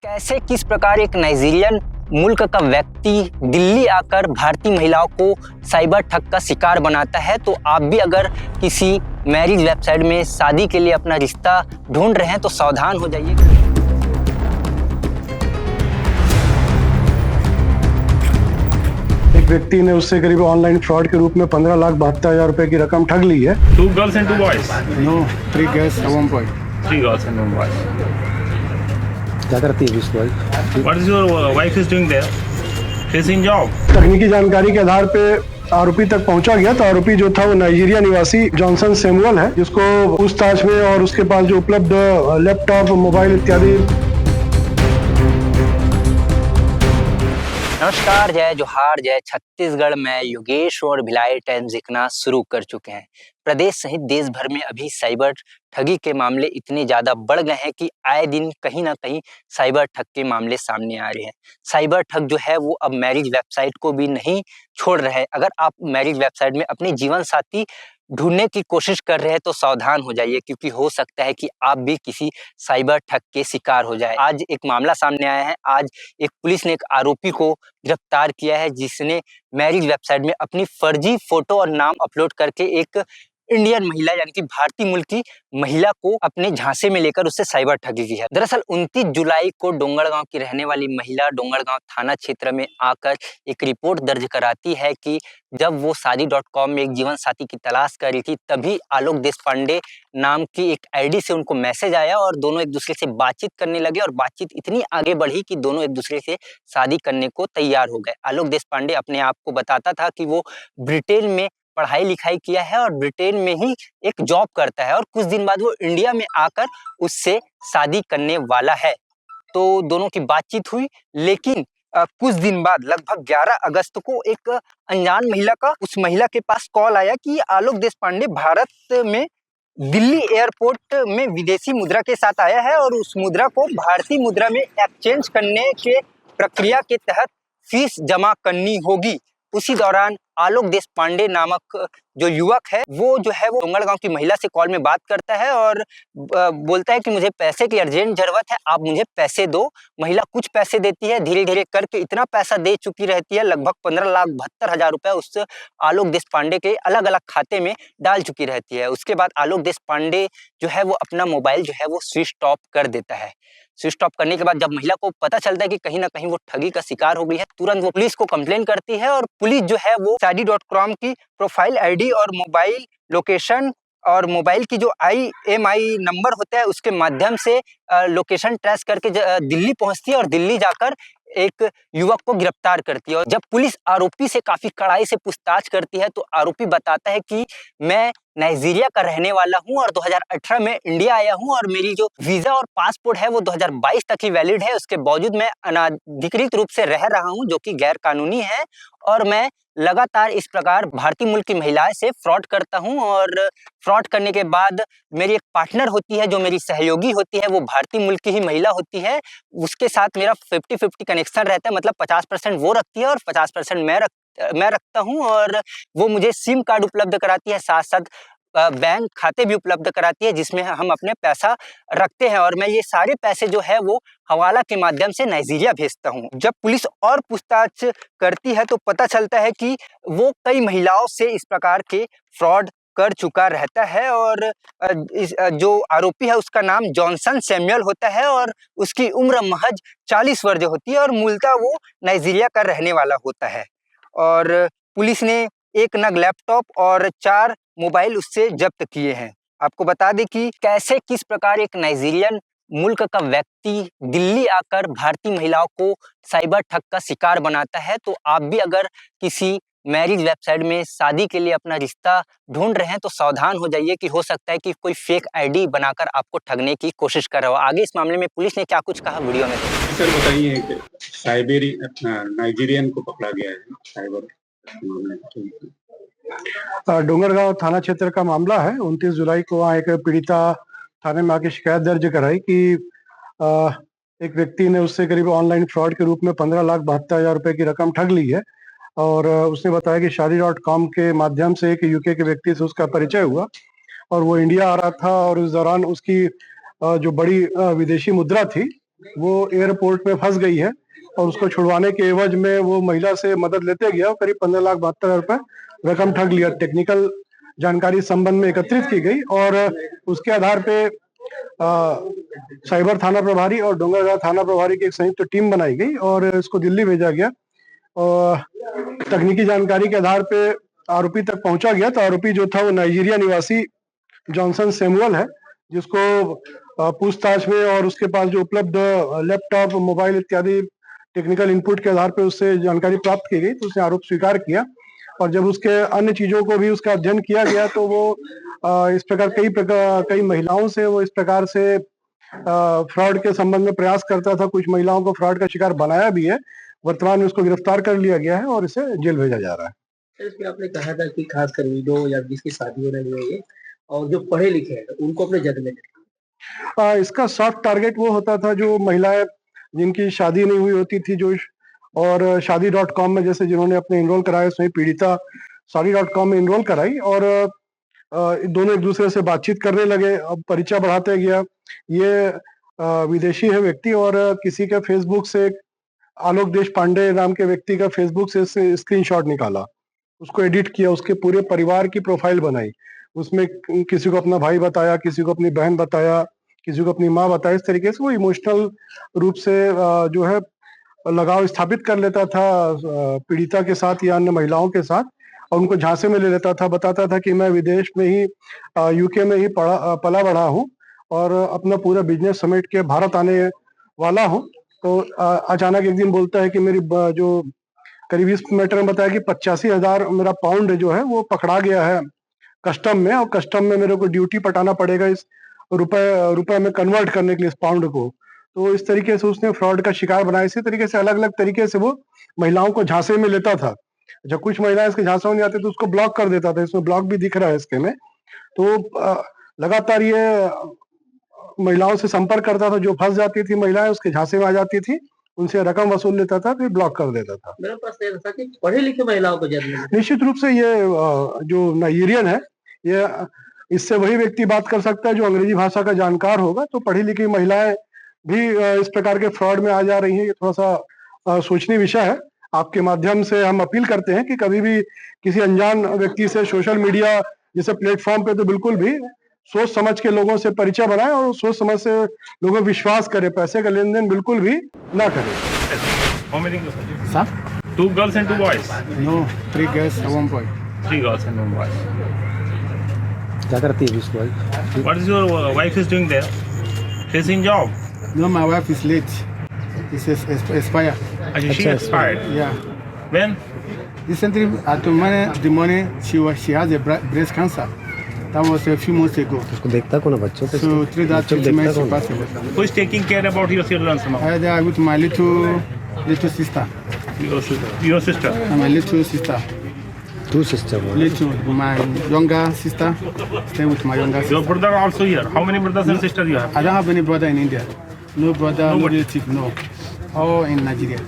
कैसे किस प्रकार एक नाइजीरियन मुल्क का व्यक्ति दिल्ली आकर भारतीय महिलाओं को साइबर ठग का शिकार बनाता है। तो आप भी अगर किसी मैरिज वेबसाइट में शादी के लिए अपना रिश्ता ढूंढ रहे हैं तो सावधान हो जाइए। एक व्यक्ति ने उससे करीब ऑनलाइन फ्रॉड के रूप में 15,72,000 रुपए की रकम ठग ली है। 2 girls and 2 boys. No, 3 girls at one point. 3 girls and 1 boy. क्या करती है इसको? What is your wife is doing there? She's in job. तकनीकी जानकारी के आधार पे आरोपी तक पहुंचा गया। तो आरोपी जो था वो नाइजीरिया निवासी जॉनसन सैमुअल है, जिसको पूछताछ में और उसके पास जो उपलब्ध लैपटॉप, मोबाइल इत्यादि। नमस्कार, जय जोहार, जय छत्तीसगढ़ में योगेश और भिलाई टाइम्स दिखना शुरू कर चुके हैं। प्रदेश सहित देश भर में अभी साइबर ठगी के मामले इतने ज़्यादा बढ़ गए हैं कि आए दिन कहीं ना कहीं साइबर ठग के मामले सामने आ रहे हैं। साइबर ठग जो है वो अब मैरिज वेबसाइट को भी नहीं छोड़ रहे हैं। अगर आप मैरिज वेबसाइट में अपनी जीवन साथी ढूंढने की कोशिश कर रहे हैं तो सावधान हो जाइए, क्योंकि हो सकता है कि आप भी किसी साइबर ठग के शिकार हो जाए। आज एक मामला सामने आया है। आज एक पुलिस ने एक आरोपी को गिरफ्तार किया है, जिसने मैरिज वेबसाइट में अपनी फर्जी फोटो और नाम अपलोड करके एक इंडियन महिला यानी कि भारतीय मूल की महिला को अपने झांसे में लेकर उससे साइबर ठगी की है। दरअसल 29 जुलाई को डोंगरगांव की रहने वाली महिला डोंगरगांव थाना क्षेत्र में आकर एक रिपोर्ट दर्ज कराती है कि जब वो शादी.com में एक जीवन साथी की तलाश कर रही थी, तभी आलोक देशपांडे नाम की एक आईडी से उनको मैसेज आया और दोनों एक दूसरे से बातचीत करने लगे और बातचीत इतनी आगे बढ़ी कि दोनों एक दूसरे से शादी करने को तैयार हो गए। आलोक देशपांडे अपने आप को बताता था कि वो ब्रिटेन में पढ़ाई लिखाई किया है और ब्रिटेन में ही एक जॉब करता है और कुछ दिन बाद वो इंडिया में आकर उससे शादी करने वाला है। तो दोनों की बातचीत हुई, लेकिन कुछ दिन बाद लगभग 11 अगस्त को एक अनजान महिला का उस महिला के पास कॉल आया कि आलोक देशपांडे भारत में दिल्ली एयरपोर्ट में विदेशी मुद्रा के साथ आया है और उस मुद्रा को भारतीय मुद्रा में एक्सचेंज करने के प्रक्रिया के तहत फीस जमा करनी होगी। उसी दौरान आलोक देशपांडे नामक जो युवक है वो डोंगरगांव की महिला से कॉल में बात करता है और बोलता है कि मुझे पैसे की अर्जेंट जरूरत है, आप मुझे पैसे दो। महिला कुछ पैसे देती है, धीरे धीरे करके इतना पैसा दे चुकी रहती है, लगभग 15,72,000 रुपए उस आलोक देशपांडे के अलग अलग खाते में डाल चुकी रहती है। उसके बाद आलोक देशपांडे जो है वो अपना मोबाइल जो है वो स्विच ऑफ कर देता है। स्विच ऑफ करने के बाद जब महिला को पता चलता है कि कहीं ना कहीं वो ठगी का शिकार हो गई है, तुरंत वो पुलिस को कंप्लेन करती है और पुलिस जो है वो शादी.com की प्रोफाइल आईडी और मोबाइल लोकेशन और मोबाइल की जो IMEI नंबर होता है उसके माध्यम से लोकेशन ट्रेस करके दिल्ली पहुंचती है और दिल्ली जाकर एक युवक को गिरफ्तार करती है। और जब पुलिस आरोपी से काफी कड़ाई से पूछताछ करती है तो आरोपी बताता है कि मैं नाइजीरिया का रहने वाला हूं और 2018 में इंडिया आया हूं और मेरी जो वीजा और पासपोर्ट है वो 2022 तक ही वैलिड है। उसके बावजूद मैं अनाधिकृत रूप से रह रहा हूं, जो कि गैर कानूनी है, और मैं लगातार इस प्रकार भारतीय मूल की महिलाएं से फ्रॉड करता हूं और फ्रॉड करने के बाद मेरी एक पार्टनर होती है जो मेरी सहयोगी होती है, वो भारतीय मूल की ही महिला होती है। उसके साथ मेरा 50-50 कनेक्शन रहता है, मतलब 50% वो रखती है और 50% मैं रखता हूं और वो मुझे सिम कार्ड उपलब्ध कराती है, साथ साथ बैंक खाते भी उपलब्ध कराती है जिसमें हम अपने पैसा रखते हैं और मैं ये सारे पैसे जो है वो हवाला के माध्यम से नाइजीरिया भेजता हूँ। जब पुलिस और पूछताछ करती है तो पता चलता है कि वो कई महिलाओं से इस प्रकार के फ्रॉड कर चुका रहता है और जो आरोपी है उसका नाम जॉनसन सैमुअल होता है और उसकी उम्र महज 40 वर्ष होती है और मूलतः वो नाइजीरिया का रहने वाला होता है। और पुलिस ने एक नग लैपटॉप और 4 मोबाइल उससे जब्त किए हैं। आपको बता दें कि कैसे किस प्रकार एक नाइजीरियन मुल्क का व्यक्ति दिल्ली आकर भारतीय महिलाओं को साइबर ठग का शिकार बनाता है। तो आप भी अगर किसी मैरिज वेबसाइट में शादी के लिए अपना रिश्ता ढूंढ रहे हैं तो सावधान हो जाइए कि हो सकता है कि कोई फेक आईडी बनाकर आपको ठगने की कोशिश कर रहा हो। आगे इस मामले में पुलिस ने क्या कुछ कहा, वीडियो में सर बताइए कि नाइजीरियन को पकड़ा गया है साइबर डोंगरगांव थाना क्षेत्र का मामला है। 29 जुलाई को वहाँ एक पीड़िता थाने में आके शिकायत दर्ज कराई कि एक व्यक्ति ने उससे करीब ऑनलाइन फ्रॉड के रूप में 15,72,000 रुपए की रकम ठग ली है और उसने बताया कि शादी.com के माध्यम से एक यूके के व्यक्ति से उसका परिचय हुआ और वो इंडिया आ रहा था और उस दौरान उसकी जो बड़ी विदेशी मुद्रा थी वो एयरपोर्ट में फंस गई है और उसको छुड़वाने के एवज में वो महिला से मदद लेते गया और करीब 15,72,000 रुपए रकम ठग लिया। टेक्निकल जानकारी इस संबंध में एकत्रित की गई और उसके आधार पे साइबर थाना प्रभारी और डोंगरगांव थाना प्रभारी की एक संयुक्त टीम बनाई गई और इसको दिल्ली भेजा गया और तकनीकी जानकारी के आधार पे आरोपी तक पहुंचा गया। तो आरोपी जो था वो नाइजीरिया निवासी जॉनसन सैमुअल है, जिसको पूछताछ में और उसके पास जो उपलब्ध लैपटॉप, मोबाइल इत्यादि टेक्निकल इनपुट के आधार पर उससे जानकारी प्राप्त की गई, तो उसने आरोप स्वीकार किया। और जब उसके अन्य चीजों को भी उसका अध्ययन किया गया तो वो इस प्रकार कई महिलाओं से वो इस प्रकार से फ्रॉड के संबंध में प्रयास करता था। कुछ महिलाओं को फ्रॉड का शिकार बनाया भी है। वर्तमान में उसको गिरफ्तार कर लिया गया है और इसे जेल भेजा जा रहा है। सर, इसमें आपने कहा था कि खासकर विडो या जिसकी शादी होने लगी है और जो पढ़े लिखे हैं उनको अपने जद में इसका सॉफ्ट टारगेट वो होता था जो महिलाएं जिनकी शादी नहीं हुई होती थी, जो और शादी.com में जैसे जिन्होंने अपने इनरोल कराए, उसमें पीड़िता शादी.com में इनरोल कराई और दोनों एक दूसरे से बातचीत करने लगे। अब परिचय बढ़ाते गया। ये विदेशी है व्यक्ति और किसी का फेसबुक से आलोक देश पांडे नाम के व्यक्ति का फेसबुक से स्क्रीनशॉट निकाला, उसको एडिट किया, उसके पूरे परिवार की प्रोफाइल बनाई। उसमें किसी को अपना भाई बताया, किसी को अपनी बहन बताया, किसी को अपनी माँ बताया। इस तरीके से वो इमोशनल रूप से जो है लगाव स्थापित कर लेता था पीड़िता के साथ या अन्य महिलाओं के साथ और उनको झांसे में ले लेता था। बताता था कि मैं विदेश में ही यूके में ही पला बढ़ा हूँ और अपना पूरा बिजनेस समेट के भारत आने वाला हूँ। तो अचानक एक दिन बोलता है कि मेरी जो करीब इस मैटर में बताया कि 85,000 मेरा पाउंड जो है वो पकड़ा गया है कस्टम में और कस्टम में मेरे को ड्यूटी पटाना पड़ेगा इस रुपए में कन्वर्ट करने के लिए इस पाउंड को। तो इस तरीके से उसने फ्रॉड का शिकार बनाया। इसी तरीके से अलग अलग तरीके से वो महिलाओं को झांसे में लेता था। जब कुछ महिलाएं इसके झांसे में नहीं आती तो उसको ब्लॉक कर देता था। इसमें ब्लॉक भी दिख रहा है इसके में। तो लगातार ये महिलाओं से संपर्क करता था। जो फंस जाती थी महिलाएं उसके झांसे में आ जाती थी, उनसे रकम वसूल लेता था, फिर ब्लॉक कर देता था। मेरा प्रश्न ये था कि पढ़े लिखे महिलाओं को जद में निश्चित रूप से ये जो नाइजीरियन है, ये इससे वही व्यक्ति बात कर सकता है जो अंग्रेजी भाषा का जानकार होगा। तो पढ़ी लिखी महिलाएं भी इस प्रकार के फ्रॉड में आ जा रही हैं। ये थोड़ा सा सोचनीय विषय है। आपके माध्यम से हम अपील करते हैं कि कभी भी किसी अनजान व्यक्ति से सोशल मीडिया जैसे प्लेटफॉर्म पे तो बिल्कुल भी सोच समझ के लोगों से परिचय बनाएं और सोच समझ से लोगों पर विश्वास करें। पैसे का लेन देन बिल्कुल भी ना करें। How many? Sir? 2 girls and 2 boys. No, 3 girls and 1 boy. 3 girls and 1 boy. क्या करती है उसको? What is your wife is doing there? She's in job. No, my wife is late. It's expired. Actually, she expired. Yeah. When? Recently, at the morning, she has a breast cancer. That was a few months ago. उसको देखता कौन है बच्चों को? So through that treatment, she passed away. Who is taking care about your children now? I there with my little sister. Your sister. And my little sister. 2 sister बोल। Little, my younger sister. Stay with my younger Your sister. brother also here. How many brothers and sisters you have? I don't have any brother in India. No brother, no Nobody. relative, no. All in Nigeria.